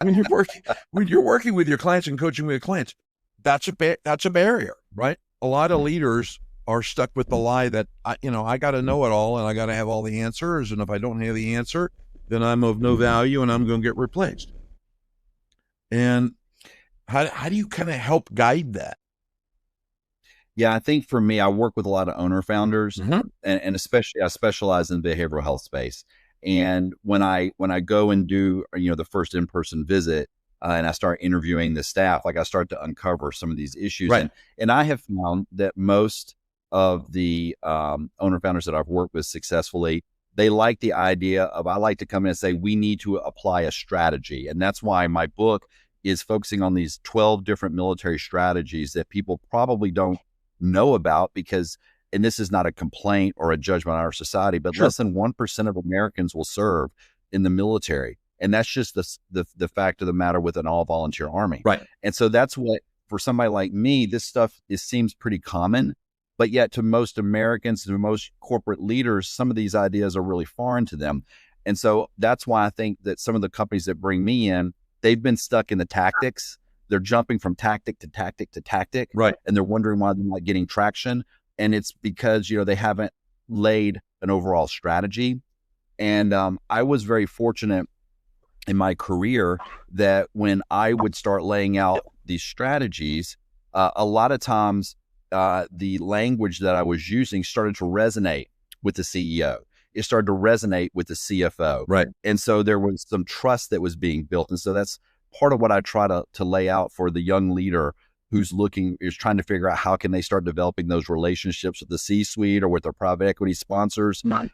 when you're working with your clients and coaching with your clients, that's a barrier, right? A lot of leaders are stuck with the lie that I got to know it all and I got to have all the answers, and if I don't have the answer, then I'm of no value and I'm going to get replaced. And how do you kind of help guide that? Yeah, I think for me, I work with a lot of owner founders, Mm-hmm. and especially I specialize in the behavioral health space. And when I go and do the first in person visit, and I start interviewing the staff, like I start to uncover some of these issues, Right. and I have found that most of the owner founders that I've worked with successfully, they like the idea of, I like to come in and say we need to apply a strategy, and that's why my book is focusing on these 12 different military strategies that people probably don't know about, because, and this is not a complaint or a judgment on our society, but Sure. less than 1% of Americans will serve in the military. And that's just the fact of the matter with an all volunteer army. Right. And so that's what, for somebody like me, this stuff seems pretty common, but yet to most Americans, to most corporate leaders, some of these ideas are really foreign to them. And so that's why I think that some of the companies that bring me in, they've been stuck in the tactics. They're jumping from tactic to tactic to tactic, Right. and they're wondering why they're not getting traction. And it's because, they haven't laid an overall strategy. And I was very fortunate in my career that when I would start laying out these strategies, a lot of times the language that I was using started to resonate with the CEO. It started to resonate with the CFO. Right. And so there was some trust that was being built. And so that's part of what I try to lay out for the young leader who's trying to figure out how can they start developing those relationships with the C-suite or with their private equity sponsors. Right.